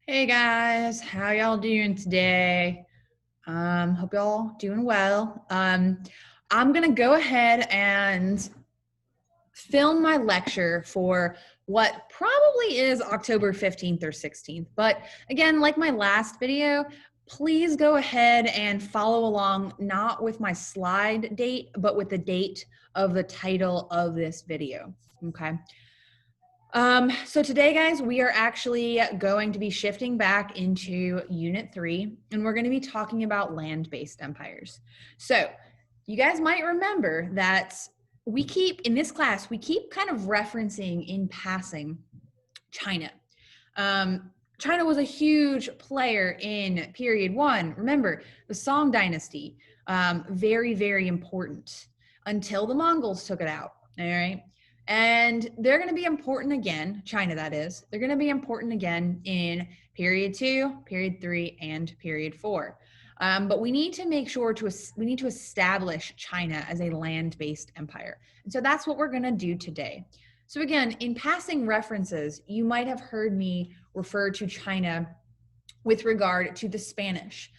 Hey guys, how y'all doing today? Hope y'all doing well. I'm gonna go ahead and film my lecture for what probably is October 15th or 16th. But again, like my last video, please go ahead and follow along, not with my slide date, but with the date of the title of this video, okay? So today, guys, we are actually going to be shifting back into Unit 3, and we're going to be talking about land-based empires. So you guys might remember that in this class, we keep kind of referencing in passing China. China was a huge player in period 1. Remember, the Song Dynasty, very, very important until the Mongols took it out, all right? And they're going to be important again, China that is. They're going to be important again in period 2, period 3, and period 4. But we need to make sure we need to establish China as a land-based empire. And so that's what we're going to do today. So again, in passing references, you might have heard me refer to China with regard to the Spanish.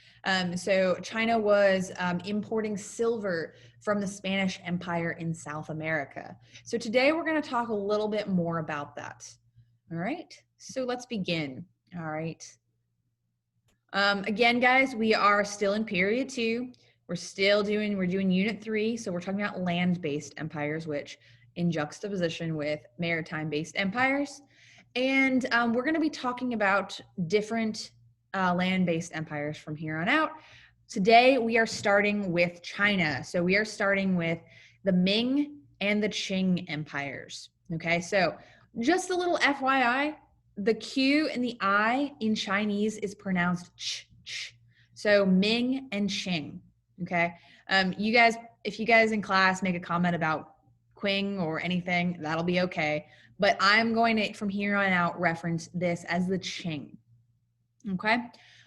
So China was importing silver from the Spanish Empire in South America. So today we're going to talk a little bit more about that. All right, so let's begin. All right. Again, guys, we are still in period 2. We're doing unit 3. So we're talking about land-based empires, which in juxtaposition with maritime-based empires. And we're going to be talking about different land-based empires from here on out. Today, we are starting with China. So we are starting with the Ming and the Qing empires. Okay, so just a little FYI, the Q and the I in Chinese is pronounced ch, ch. So Ming and Qing. Okay, if you guys in class make a comment about Qing or anything, that'll be okay. But I'm going to, from here on out, reference this as the Qing. Okay,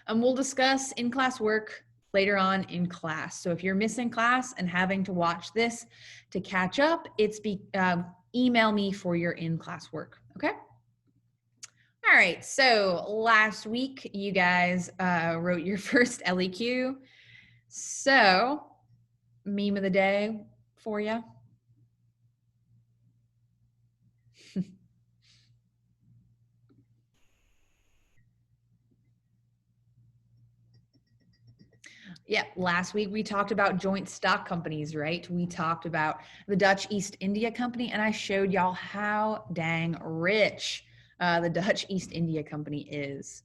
and we'll discuss in-class work later on in class. So if you're missing class and having to watch this to catch up, email me for your in-class work. Okay. All right, so last week you guys wrote your first LEQ. So, meme of the day for you. Yeah, last week we talked about joint stock companies, right? We talked about the Dutch East India Company, and I showed y'all how dang rich the Dutch East India Company is.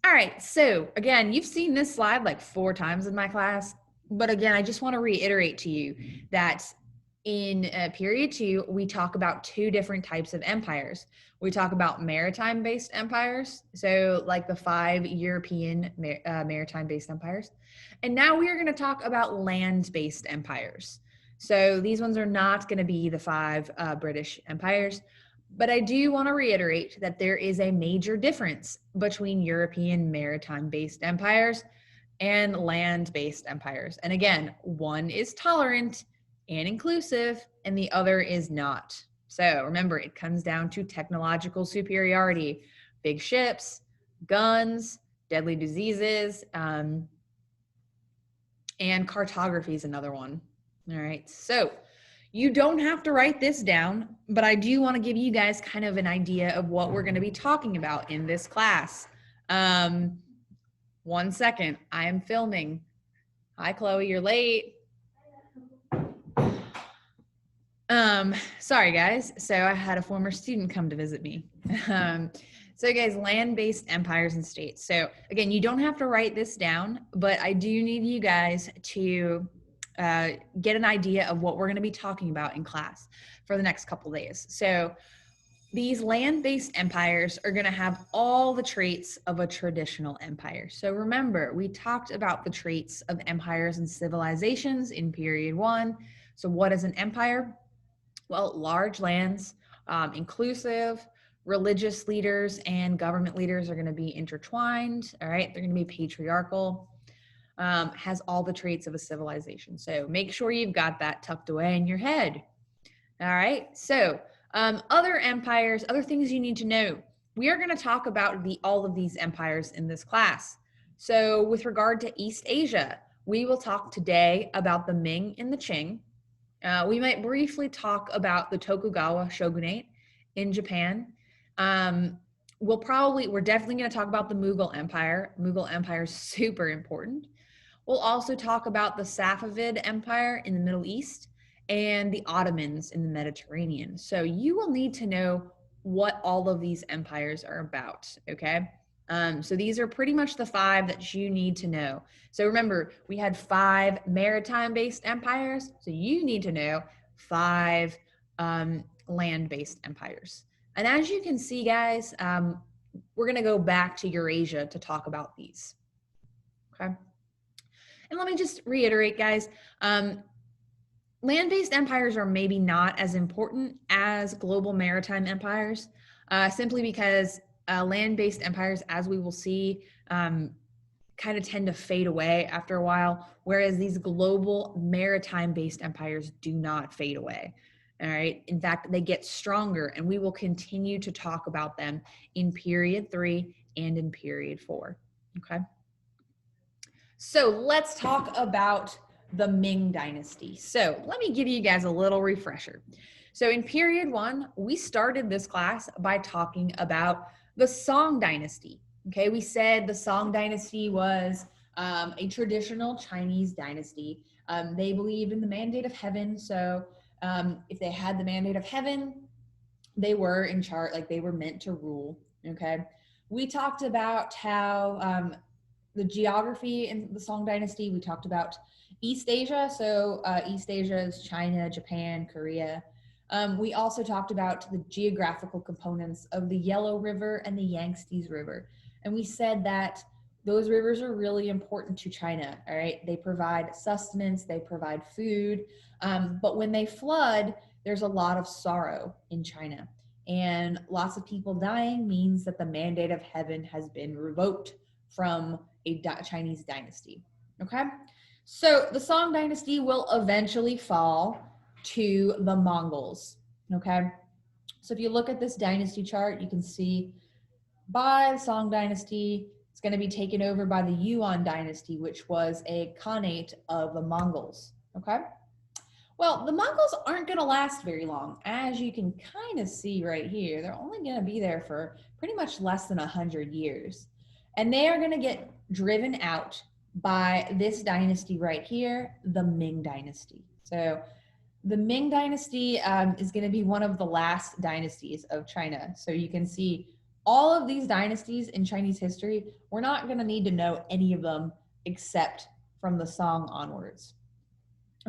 All right, so again, you've seen this slide like 4 times in my class, but again, I just want to reiterate to you that in period 2, we talk about 2 different types of empires. We talk about maritime-based empires, so like the 5 European maritime-based empires. And now we are going to talk about land-based empires. So these ones are not going to be the 5 British empires. But I do want to reiterate that there is a major difference between European maritime-based empires and land-based empires. And again, one is tolerant and inclusive, and the other is not. So remember, it comes down to technological superiority, big ships, guns, deadly diseases, and cartography is another one. All right, so you don't have to write this down, but I do want to give you guys kind of an idea of what we're going to be talking about in this class. 1 second, I am filming. Hi, Chloe, you're late. Sorry guys. So I had a former student come to visit me. So guys, land-based empires and states. So again, you don't have to write this down, but I do need you guys to get an idea of what we're going to be talking about in class for the next couple days. So these land-based empires are going to have all the traits of a traditional empire. So remember, we talked about the traits of empires and civilizations in period 1. So what is an empire? Well, large lands, inclusive, religious leaders and government leaders are going to be intertwined. All right, they're going to be patriarchal. Has all the traits of a civilization. So make sure you've got that tucked away in your head. All right, so other empires, other things you need to know. we are going to talk about all of these empires in this class. So with regard to East Asia, we will talk today about the Ming and the Qing. We might briefly talk about the Tokugawa shogunate in Japan. We're definitely going to talk about the Mughal Empire. Mughal Empire is super important. We'll also talk about the Safavid Empire in the Middle East and the Ottomans in the Mediterranean. So you will need to know what all of these empires are about, okay? So these are pretty much the 5 that you need to know. So remember, we had 5 maritime-based empires, so you need to know 5 land-based empires. And as you can see, guys, we're going to go back to Eurasia to talk about these, okay? And let me just reiterate, guys, land-based empires are maybe not as important as global maritime empires, simply because land-based empires, as we will see, kind of tend to fade away after a while, whereas these global maritime-based empires do not fade away. All right. In fact, they get stronger, and we will continue to talk about them in period 3 and in period 4. Okay. So let's talk about the Ming Dynasty. So let me give you guys a little refresher. So in period 1, we started this class by talking about the Song Dynasty. Okay, we said the Song Dynasty was a traditional Chinese dynasty. They believed in the mandate of heaven. So if they had the mandate of heaven, they were in charge, like they were meant to rule. Okay, we talked about how the geography in the Song Dynasty. We talked about East Asia. So East Asia is China, Japan, Korea. We also talked about the geographical components of the Yellow River and the Yangtze River. And we said that those rivers are really important to China, all right? They provide sustenance, they provide food, but when they flood, there's a lot of sorrow in China. And lots of people dying means that the mandate of heaven has been revoked from a Chinese dynasty, okay? So the Song Dynasty will eventually fall to the Mongols, okay? So if you look at this dynasty chart, you can see by the Song Dynasty, it's going to be taken over by the Yuan Dynasty, which was a khanate of the Mongols, okay? Well, the Mongols aren't going to last very long. As you can kind of see right here, they're only going to be there for pretty much less than 100 years. And they are going to get driven out by this dynasty right here, the Ming Dynasty. So the Ming Dynasty is going to be one of the last dynasties of China. So you can see all of these dynasties in Chinese history, we're not going to need to know any of them except from the Song onwards.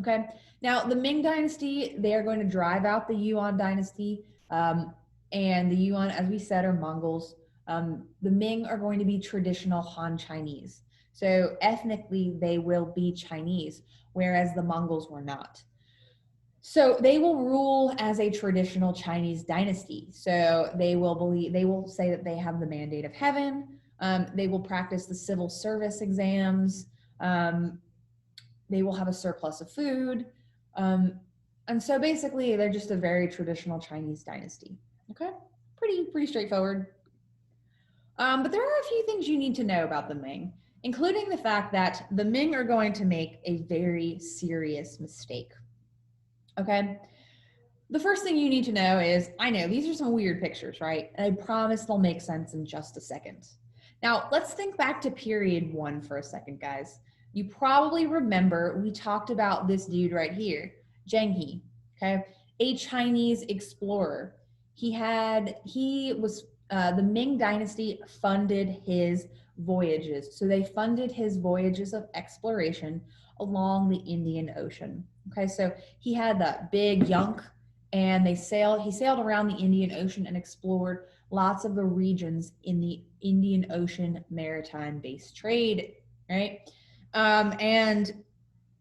Okay, now the Ming Dynasty, they are going to drive out the Yuan Dynasty, and the Yuan, as we said, are Mongols. The Ming are going to be traditional Han Chinese. So ethnically, they will be Chinese, whereas the Mongols were not. So they will rule as a traditional Chinese dynasty. So they will say that they have the mandate of heaven. They will practice the civil service exams. They will have a surplus of food. And so basically they're just a very traditional Chinese dynasty. Okay, pretty straightforward. But there are a few things you need to know about the Ming, including the fact that the Ming are going to make a very serious mistake. Okay, the first thing you need to know is, I know these are some weird pictures, right? And I promise they'll make sense in just a second. Now, let's think back to period 1 for a second, guys. You probably remember we talked about this dude right here, Zheng He, okay? A Chinese explorer. The Ming Dynasty funded his voyages. So they funded his voyages of exploration along the Indian Ocean. Okay, so he had that big yunk, and he sailed around the Indian Ocean and explored lots of the regions in the Indian Ocean maritime-based trade, right? And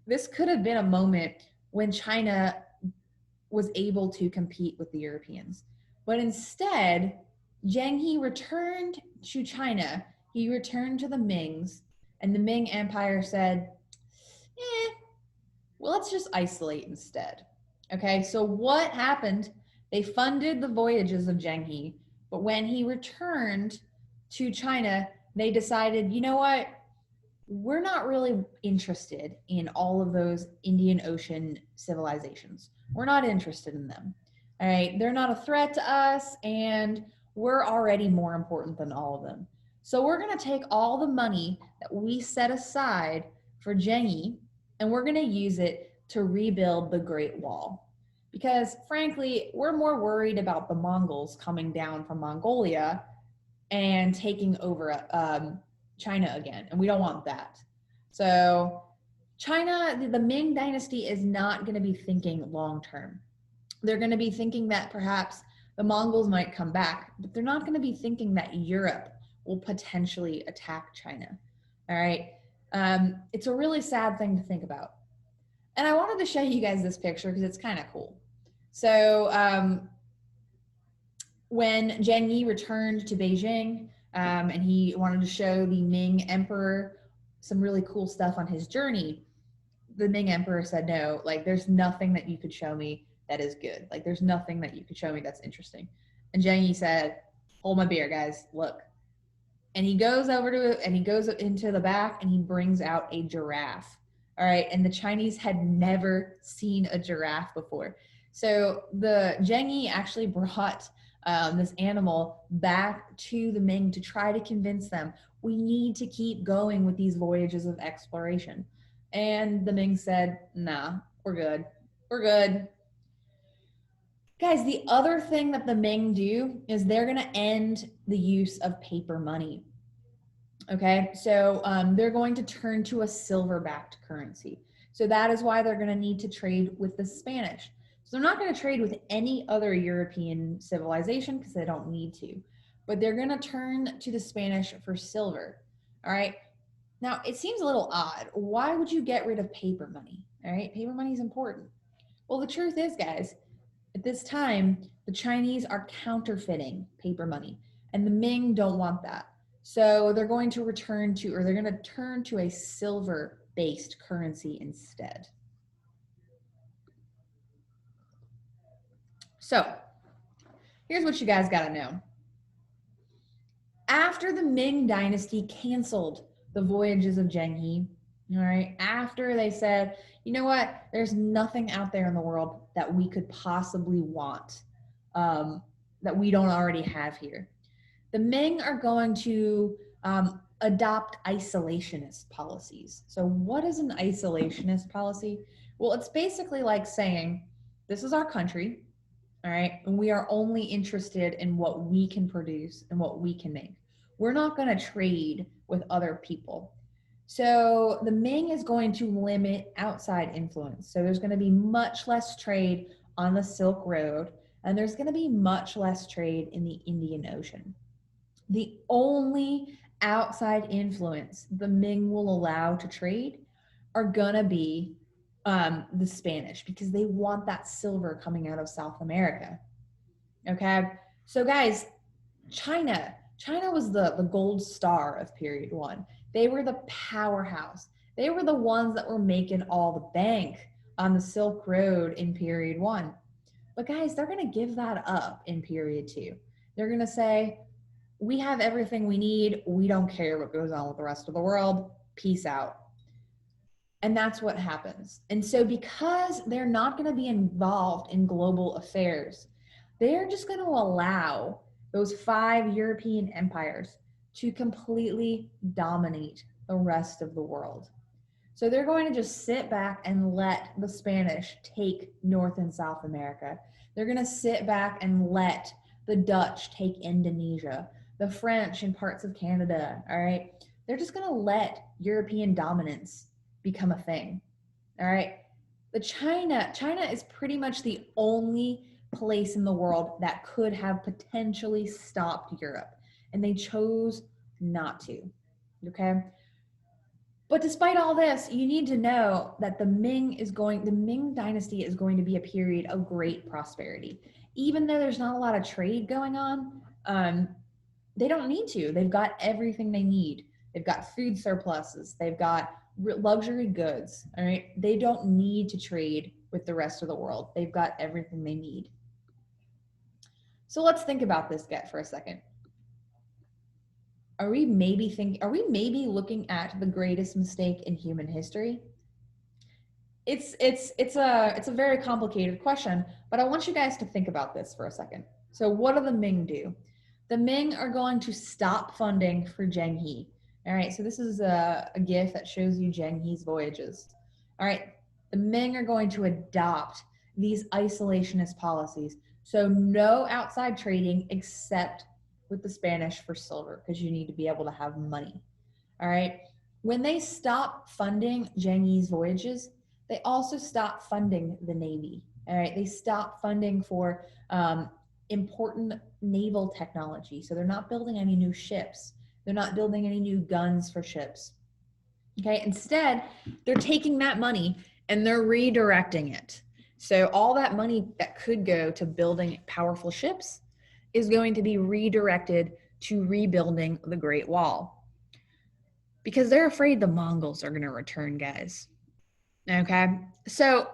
this could have been a moment when China was able to compete with the Europeans. But instead, Zheng He returned to China. He returned to the Mings, and the Ming Empire said, well, let's just isolate instead. Okay, so what happened? They funded the voyages of Zheng He, But when he returned to China, they decided, you know what? We're not really interested in all of those Indian Ocean civilizations. We're not interested in them. All right. They're not a threat to us, and we're already more important than all of them. So we're going to take all the money that we set aside for Zheng and we're going to use it to rebuild the Great Wall. Because frankly, we're more worried about the Mongols coming down from Mongolia and taking over China again, and we don't want that. So China, the Ming Dynasty is not going to be thinking long term. They're going to be thinking that perhaps the Mongols might come back, but they're not going to be thinking that Europe will potentially attack China. All right. It's a really sad thing to think about. And I wanted to show you guys this picture because it's kind of cool. So when Zheng Yi returned to Beijing and he wanted to show the Ming Emperor some really cool stuff on his journey, the Ming Emperor said, no, like there's nothing that you could show me that is good. Like there's nothing that you could show me that's interesting. And Zheng Yi said, hold my beer, guys, look. And he goes over to it and he goes into the back and he brings out a giraffe. All right. And the Chinese had never seen a giraffe before. So the Zheng Yi actually brought this animal back to the Ming to try to convince them we need to keep going with these voyages of exploration. And the Ming said, nah, we're good. We're good. Guys, the other thing that the Ming do is they're going to end the use of paper money. Okay, so they're going to turn to a silver-backed currency. So that is why they're going to need to trade with the Spanish. So they're not going to trade with any other European civilization because they don't need to. But they're going to turn to the Spanish for silver. All right. Now, it seems a little odd. Why would you get rid of paper money? All right, paper money is important. Well, the truth is, guys, at this time, the Chinese are counterfeiting paper money, and the Ming don't want that. So they're going to turn to a silver-based currency instead. So here's what you guys got to know. After the Ming Dynasty canceled the voyages of Zheng He, all right, after they said, you know what, there's nothing out there in the world that we could possibly want that we don't already have here. The Ming are going to adopt isolationist policies. So what is an isolationist policy? Well, it's basically like saying, this is our country, all right, and we are only interested in what we can produce and what we can make. We're not going to trade with other people. So the Ming is going to limit outside influence. So there's going to be much less trade on the Silk Road, and there's going to be much less trade in the Indian Ocean. The only outside influence the Ming will allow to trade are going to be the Spanish because they want that silver coming out of South America. Okay, so guys, China was the gold star of period one. They were the powerhouse. They were the ones that were making all the bank on the Silk Road in period one. But guys, they're going to give that up in period two. They're going to say, we have everything we need. We don't care what goes on with the rest of the world. Peace out. And that's what happens. And so because they're not going to be involved in global affairs, they're just going to allow those 5 European empires to completely dominate the rest of the world. So they're going to just sit back and let the Spanish take North and South America. They're going to sit back and let the Dutch take Indonesia, the French and parts of Canada, all right? They're just going to let European dominance become a thing, all right? China is pretty much the only place in the world that could have potentially stopped Europe, and they chose not to, okay? But despite all this, you need to know that the Ming Dynasty is going to be a period of great prosperity. Even though there's not a lot of trade going on, they don't need to. They've got everything they need. They've got food surpluses. They've got luxury goods, all right? They don't need to trade with the rest of the world. They've got everything they need. So let's think about this get for a second. Are we maybe looking at the greatest mistake in human history? It's a very complicated question, but I want you guys to think about this for a second. So what do the Ming do? The Ming are going to stop funding for Zheng He. All right, so this is a GIF that shows you Zheng He's voyages. All right, the Ming are going to adopt these isolationist policies. So no outside trading except with the Spanish for silver, because you need to be able to have money. All right, when they stop funding Zheng He's voyages, they also stop funding the Navy. All right, they stop funding for important naval technology. So they're not building any new ships. They're not building any new guns for ships. Okay, instead, they're taking that money and they're redirecting it. So all that money that could go to building powerful ships is going to be redirected to rebuilding the Great Wall. Because they're afraid the Mongols are going to return, guys. Okay, so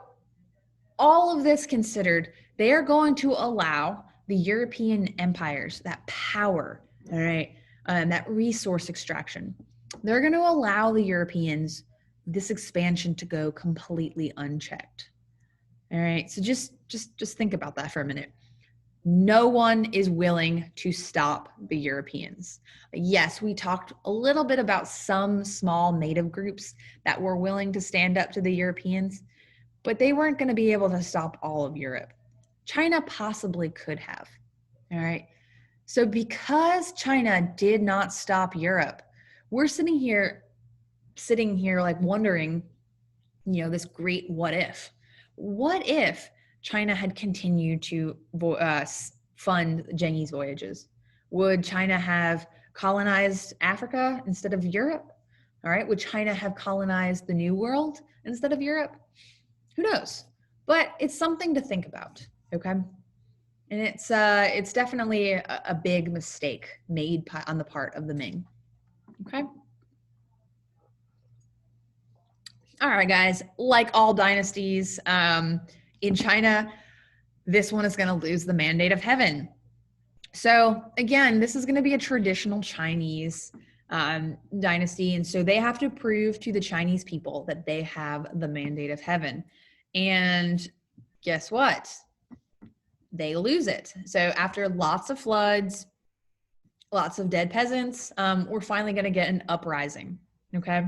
all of this considered, they are going to allow the European empires that power, all right, that resource extraction. They're going to allow the Europeans this expansion to go completely unchecked. All right, so just think about that for a minute. No one is willing to stop the Europeans. Yes, we talked a little bit about some small native groups that were willing to stand up to the Europeans, but they weren't going to be able to stop all of Europe. China possibly could have. All right. So because China did not stop Europe, we're sitting here like wondering, this great what if. What if China had continued to fund Zheng He's voyages? Would China have colonized Africa instead of Europe? All right. Would China have colonized the New World instead of Europe? Who knows? But it's something to think about, okay? And it's definitely a big mistake made on the part of the Ming, okay? All right, guys, like all dynasties in China, this one is gonna lose the mandate of heaven. So again, this is gonna be a traditional Chinese dynasty. And so they have to prove to the Chinese people that they have the mandate of heaven. And guess what? They lose it. So after lots of floods, lots of dead peasants, we're finally going to get an uprising. Okay.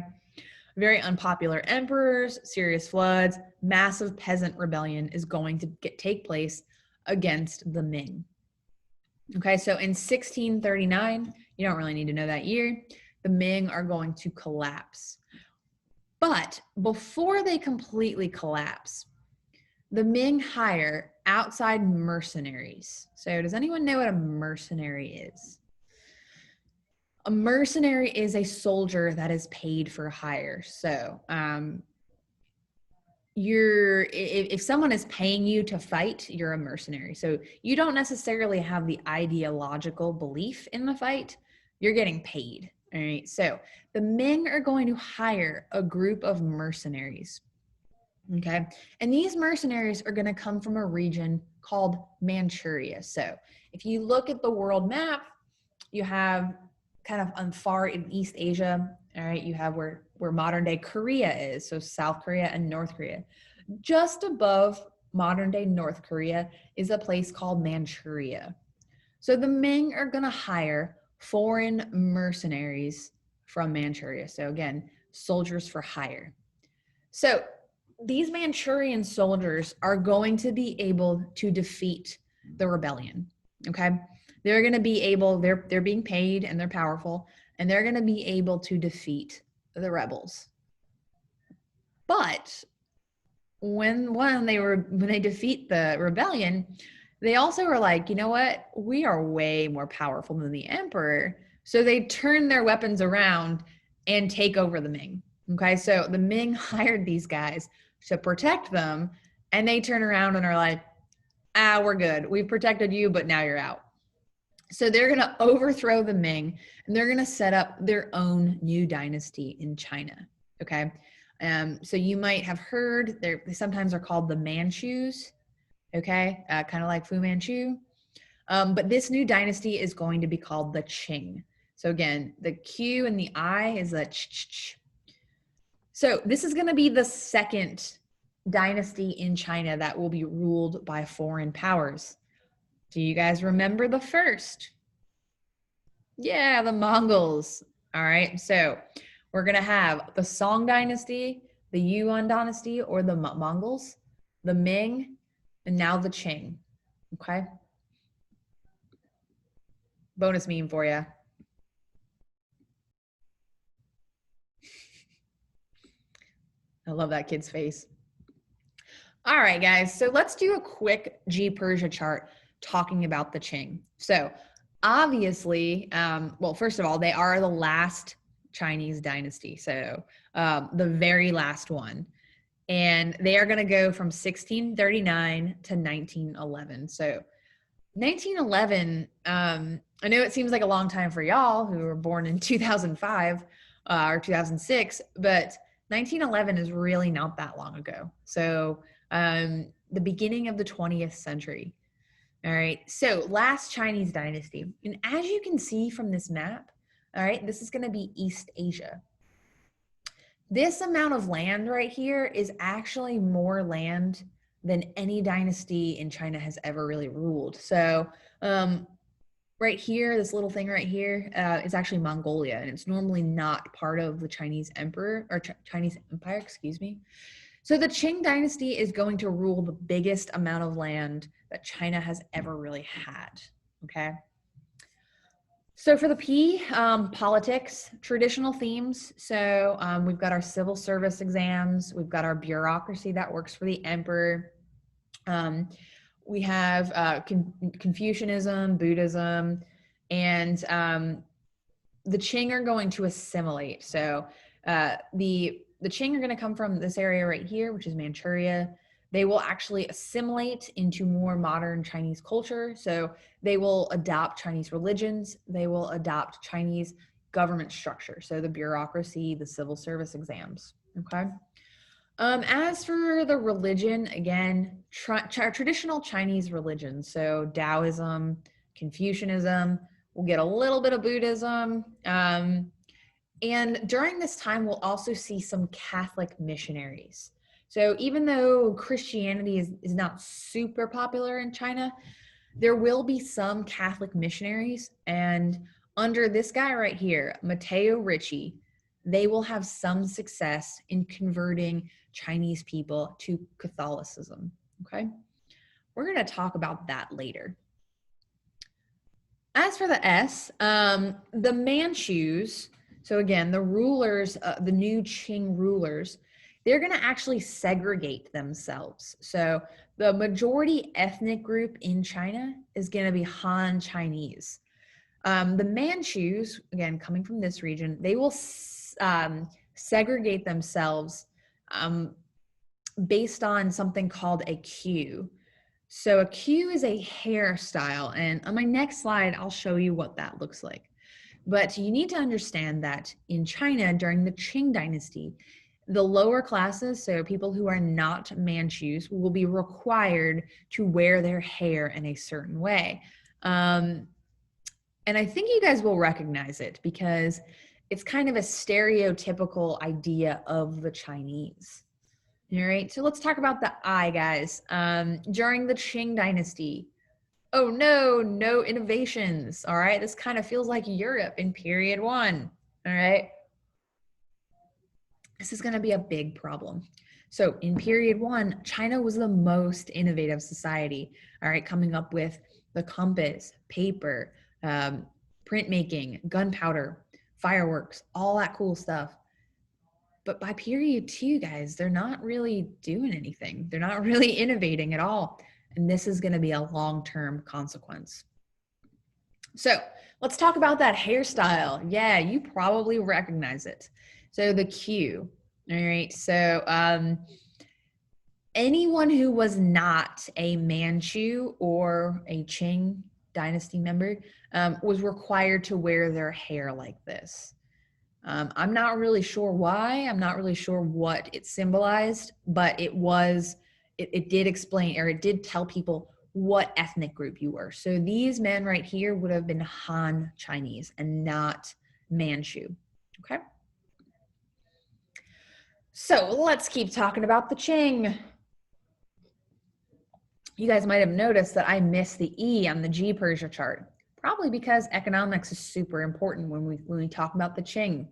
Very unpopular emperors, serious floods, massive peasant rebellion is going to take place against the Ming. Okay. So in 1639, you don't really need to know that year, the Ming are going to collapse. But before they completely collapse, the Ming hire outside mercenaries. So does anyone know what a mercenary is? A mercenary is a soldier that is paid for hire. So if someone is paying you to fight, you're a mercenary. So you don't necessarily have the ideological belief in the fight. You're getting paid. All right. So the Ming are going to hire a group of mercenaries. Okay. And these mercenaries are going to come from a region called Manchuria. So if you look at the world map, you have kind of on far in East Asia, all right, you have where modern day Korea is. So South Korea and North Korea. Just above modern day North Korea is a place called Manchuria. So the Ming are going to hire foreign mercenaries from Manchuria. So again, soldiers for hire. So these Manchurian soldiers are going to be able to defeat the rebellion. Okay. They're going to be able, they're being paid and they're powerful, and they're going to be able to defeat the rebels. But when they defeat the rebellion, they also were like, you know what? We are way more powerful than the emperor. So they turn their weapons around and take over the Ming. Okay. So the Ming hired these guys to protect them, and they turn around and are like, we're good. We've protected you, but now you're out. So they're going to overthrow the Ming, and they're going to set up their own new dynasty in China. Okay. So you might have heard they sometimes are called the Manchus. Okay. Kind of like Fu Manchu. But this new dynasty is going to be called the Qing. So again, the Q and the I is a ch. So this is going to be the second dynasty in China that will be ruled by foreign powers. Do you guys remember the first? Yeah, the Mongols. All right, so we're going to have the Song dynasty, the Yuan dynasty, or the Mongols, the Ming, and now the Qing. Okay. Bonus meme for you. I love that kid's face. All right, guys. So let's do a quick G-Persia chart talking about the Qing. So obviously, well, first of all, they are the last Chinese dynasty. So the very last one. And they are going to go from 1639 to 1911. So 1911, I know it seems like a long time for y'all who were born in 2005 or 2006, but 1911 is really not that long ago. So the beginning of the 20th century. All right, so last Chinese dynasty. And as you can see from this map, all right, this is going to be East Asia. This amount of land right here is actually more land than any dynasty in China has ever really ruled. So right here, this little thing right here is actually Mongolia, and it's normally not part of the Chinese emperor or Chinese empire, excuse me. So the Qing dynasty is going to rule the biggest amount of land that China has ever really had, okay? So for the P, politics, traditional themes. So we've got our civil service exams. We've got our bureaucracy that works for the emperor. We have Confucianism, Buddhism, and the Qing are going to assimilate. So the Qing are going to come from this area right here, which is Manchuria. They will actually assimilate into more modern Chinese culture. So they will adopt Chinese religions. They will adopt Chinese government structure. So the bureaucracy, the civil service exams, okay? As for the religion, again, traditional Chinese religion. So Taoism, Confucianism, we'll get a little bit of Buddhism. And during this time, we'll also see some Catholic missionaries. So even though Christianity is not super popular in China, there will be some Catholic missionaries. And under this guy right here, Matteo Ricci, they will have some success in converting Chinese people to Catholicism, okay? We're going to talk about that later. As for the S, the Manchus, so again, the rulers, the new Qing rulers, they're going to actually segregate themselves. So the majority ethnic group in China is going to be Han Chinese. The Manchus, again, coming from this region, they will segregate themselves based on something called a queue. So a queue is a hairstyle, and on my next slide, I'll show you what that looks like. But you need to understand that in China during the Qing dynasty, the lower classes, so people who are not Manchus, will be required to wear their hair in a certain way. And I think you guys will recognize it because it's kind of a stereotypical idea of the Chinese. All right, so let's talk about the I, guys. During the Qing dynasty, oh no, no innovations. All right, this kind of feels like Europe in period 1. All right, this is going to be a big problem. So in period 1, China was the most innovative society. All right, coming up with the compass, paper, printmaking, gunpowder, fireworks, all that cool stuff. But by period 2, guys, they're not really doing anything. They're not really innovating at all. And this is going to be a long-term consequence. So let's talk about that hairstyle. Yeah, you probably recognize it. So the Q, all right? So anyone who was not a Manchu or a Qing dynasty member was required to wear their hair like this. I'm not really sure why. I'm not really sure what it symbolized, but it did explain, or it did tell people what ethnic group you were. So these men right here would have been Han Chinese and not Manchu, okay? So let's keep talking about the Qing. You guys might have noticed that I missed the E on the G Persia chart, probably because economics is super important when we talk about the Qing.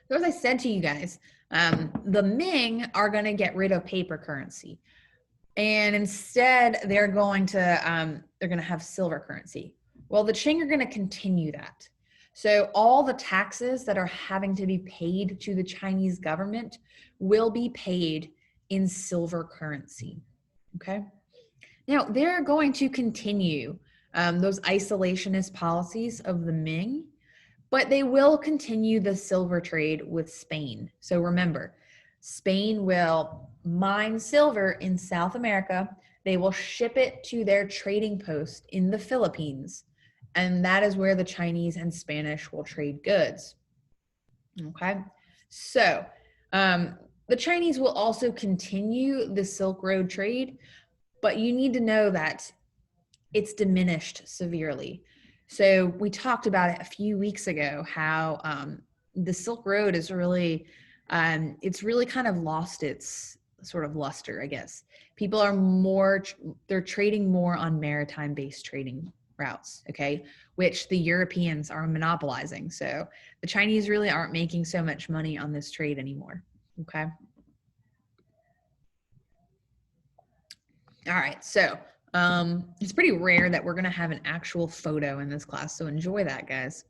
So as I said to you guys, the Ming are going to get rid of paper currency, and instead they're going to have silver currency. Well, the Qing are going to continue that. So all the taxes that are having to be paid to the Chinese government will be paid in silver currency. Okay. Now they're going to continue those isolationist policies of the Ming, but they will continue the silver trade with Spain. So remember, Spain will mine silver in South America. They will ship it to their trading post in the Philippines. And that is where the Chinese and Spanish will trade goods. Okay. So the Chinese will also continue the Silk Road trade, but you need to know that it's diminished severely. So we talked about it a few weeks ago, how the Silk Road is really, it's really kind of lost its sort of luster, I guess. People are they're trading more on maritime-based trading routes, okay, which the Europeans are monopolizing. So the Chinese really aren't making so much money on this trade anymore, okay? All right, so it's pretty rare that we're going to have an actual photo in this class, so enjoy that, guys.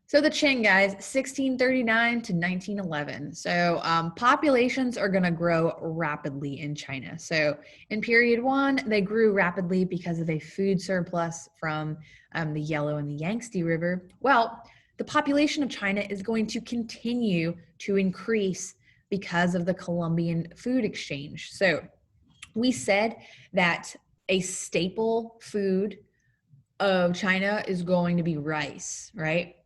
So the Qing, guys, 1639 to 1911. So populations are going to grow rapidly in China. So in period 1, they grew rapidly because of a food surplus from the Yellow and the Yangtze River. Well, the population of China is going to continue to increase because of the Columbian food exchange. So we said that a staple food of China is going to be rice, right?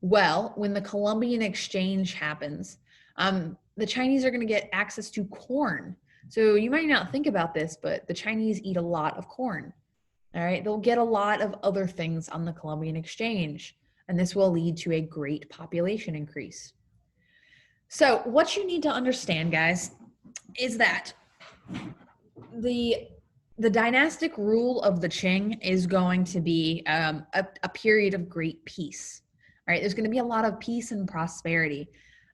Well, when the Columbian exchange happens, the Chinese are going to get access to corn. So you might not think about this, but the Chinese eat a lot of corn. All right, they'll get a lot of other things on the Columbian exchange, and this will lead to a great population increase. So what you need to understand, guys, is that the dynastic rule of the Qing is going to be a period of great peace. All right, there's going to be a lot of peace and prosperity.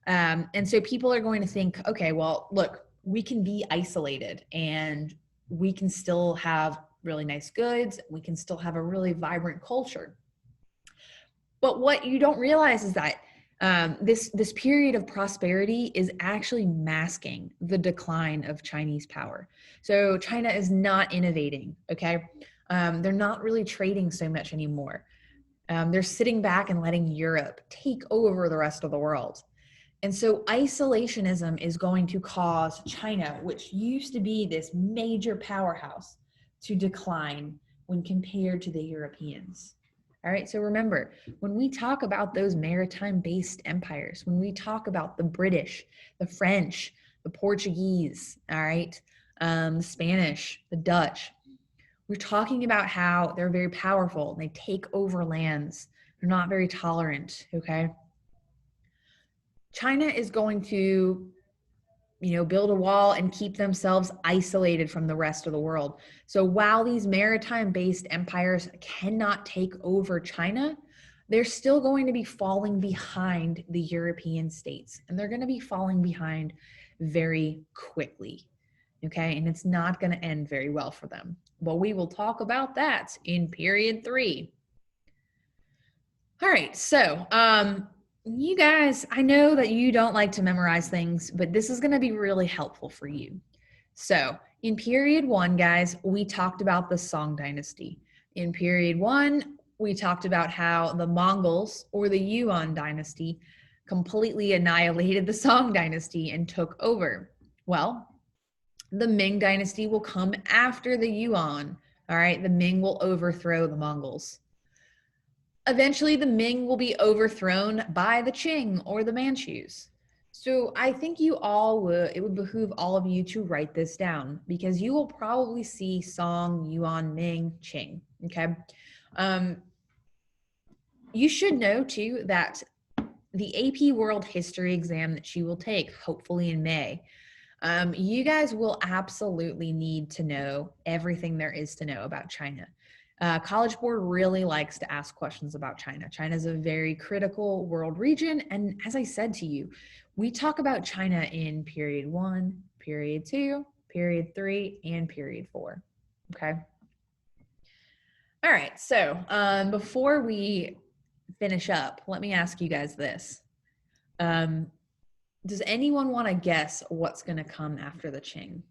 And so people are going to think, okay, well, look, we can be isolated and we can still have really nice goods. We can still have a really vibrant culture. But what you don't realize is that this period of prosperity is actually masking the decline of Chinese power. So China is not innovating, okay? They're not really trading so much anymore. They're sitting back and letting Europe take over the rest of the world. And so isolationism is going to cause China, which used to be this major powerhouse, to decline when compared to the Europeans. All right, so remember, when we talk about those maritime-based empires, when we talk about the British, the French, the Portuguese, all right, the Spanish, the Dutch, we're talking about how they're very powerful and they take over lands. They're not very tolerant, okay? China is going to, build a wall and keep themselves isolated from the rest of the world. So while these maritime-based empires cannot take over China, they're still going to be falling behind the European states, and they're going to be falling behind very quickly, okay? And it's not going to end very well for them. Well, we will talk about that in period 3. All right, so you guys, I know that you don't like to memorize things, but this is going to be really helpful for you. So in period 1, guys, we talked about the Song Dynasty. In period 1, we talked about how the Mongols, or the Yuan dynasty, completely annihilated the Song Dynasty and took over. Well, the Ming Dynasty will come after the Yuan. All right, the Ming will overthrow the Mongols. Eventually, the Ming will be overthrown by the Qing or the Manchus. So I think it would behoove all of you to write this down because you will probably see Song, Yuan, Ming, Qing. Okay. Um, you should know too that the AP World History exam that you will take, hopefully in May, you guys will absolutely need to know everything there is to know about China. College Board really likes to ask questions about China. China is a very critical world region. And as I said to you, we talk about China in period 1, period 2, period 3, and period 4. Okay. All right. So before we finish up, let me ask you guys this. Um, does anyone want to guess what's going to come after the Qing?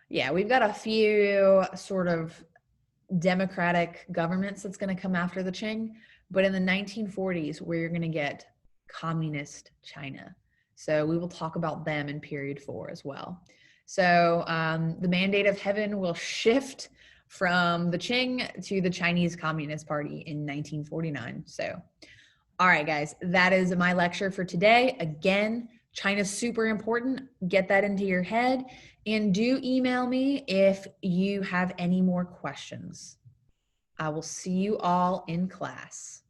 Yeah, we've got a few sort of democratic governments that's going to come after the Qing, but in the 1940s, we're going to get communist China. So we will talk about them in period 4 as well. So the mandate of heaven will shift from the Qing to the Chinese Communist Party in 1949. So, all right, guys, that is my lecture for today. Again, China's super important. Get that into your head. And do email me if you have any more questions. I will see you all in class.